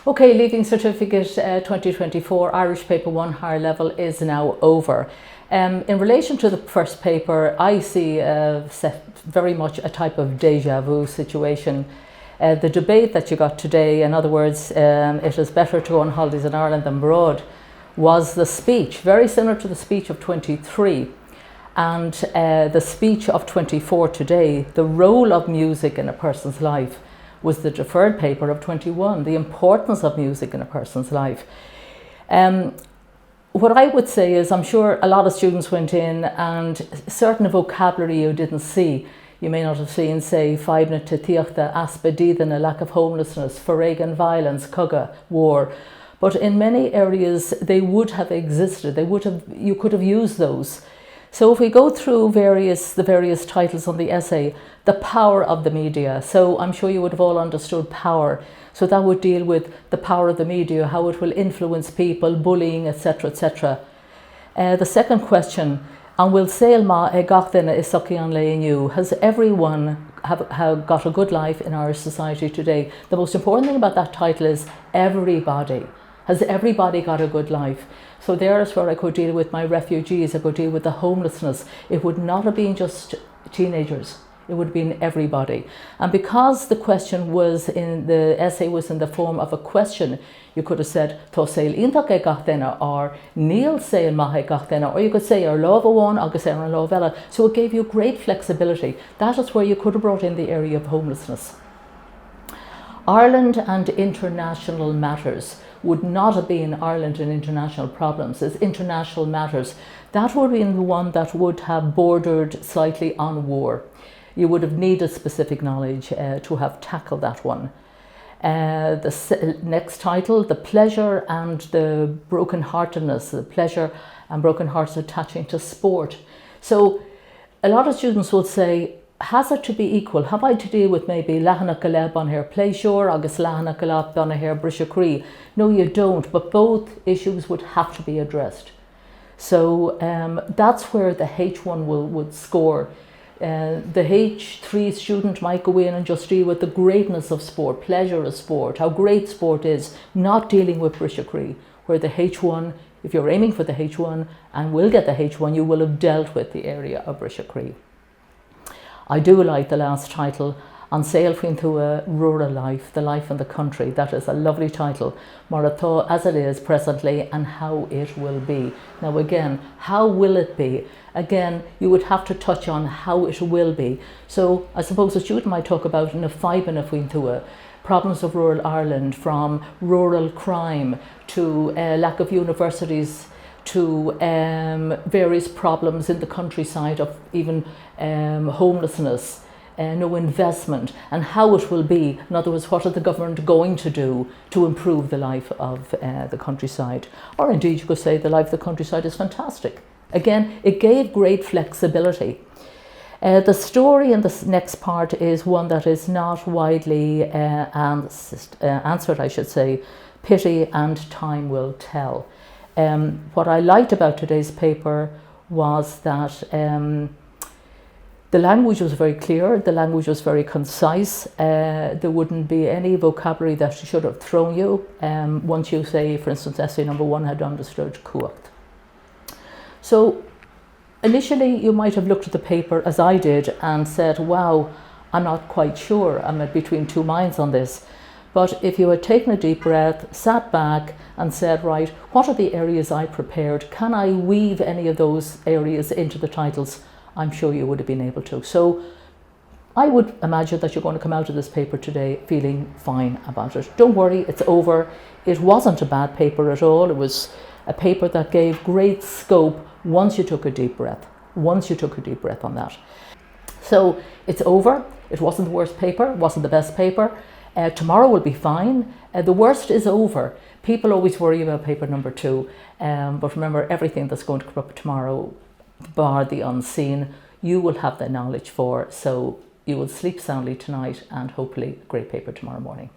Okay, Leaving Certificate 2024 Irish Paper 1 Higher Level is now over. In relation to the first paper, I see very much a type of deja vu situation. The debate that you got today, in other words, it is better to go on holidays in Ireland than abroad, was the speech, very similar to the speech of 23. And the speech of 24 today, the role of music in a person's life, was the deferred paper of 21, the importance of music in a person's life. What I would say is, I'm sure a lot of students went in and certain vocabulary you didn't see. You may not have seen, say, Feibna Tithiachta, Aspedidin, a lack of homelessness, Foregan violence, Cugga, war. But in many areas they would have existed, you could have used those. So if we go through the various titles on the essay, the power of the media. So I'm sure you would have all understood power. So that would deal with the power of the media, how it will influence people, bullying, etc., etc. The second question, and will Sailma Gachtina Isakian Leinu, has everyone have got a good life in our society today? The most important thing about that title is everybody. Has everybody got a good life? So there's where I could deal with my refugees, I could deal with the homelessness. It would not have been just teenagers, it would have been everybody. And because the question was the essay was in the form of a question, you could have said, Tosail Intake Gachtena, or Neil Sail Mahe Gachtena, or you could say, or Lova one, or say, or Lovella. So it gave you great flexibility. That is where you could have brought in the area of homelessness. Ireland and international matters would not have been Ireland and international problems, as international matters. That would have been the one that would have bordered slightly on war. You would have needed specific knowledge to have tackled that one. The next title, the pleasure and the brokenheartedness, the pleasure and broken hearts attaching to sport. So a lot of students would say, has it to be equal? Have I to deal with maybe Lahana Kaleb on her pleasure, August Lahana Kaleb on her Brishakri? No, you don't, but both issues would have to be addressed. So that's where the H1 would score. The H3 student might go in and just deal with the greatness of sport, pleasure of sport, how great sport is, not dealing with Brishakri, where the H1, if you're aiming for the H1 and will get the H1, you will have dealt with the area of Brishakri. I do like the last title, On Sail into a Rural Life, The Life in the Country. That is a lovely title. Maratho as it is presently and how it will be. Now again, how will it be? Again, you would have to touch on how it will be. So I suppose a student might talk about in a Fibina problems of rural Ireland, from rural crime to lack of universities, to various problems in the countryside of even homelessness, no investment, and how it will be. In other words, what are the government going to do to improve the life of the countryside? Or indeed you could say the life of the countryside is fantastic. Again, it gave great flexibility. The story in this next part is one that is not widely answered, I should say. Pity and time will tell. What I liked about today's paper was that the language was very clear, the language was very concise. There wouldn't be any vocabulary that should have thrown you once you say, for instance, essay number 1 had understood Cuacht. So initially you might have looked at the paper as I did and said, wow, I'm not quite sure, I'm between two minds on this. But if you had taken a deep breath, sat back and said, right, what are the areas I prepared? Can I weave any of those areas into the titles? I'm sure you would have been able to. So I would imagine that you're going to come out of this paper today feeling fine about it. Don't worry, it's over. It wasn't a bad paper at all. It was a paper that gave great scope once you took a deep breath. Once you took a deep breath on that. So it's over. It wasn't the worst paper, it wasn't the best paper. Tomorrow will be fine. The worst is over. People always worry about paper number 2, but remember, everything that's going to come up tomorrow, bar the unseen, you will have the knowledge for, so you will sleep soundly tonight and hopefully a great paper tomorrow morning.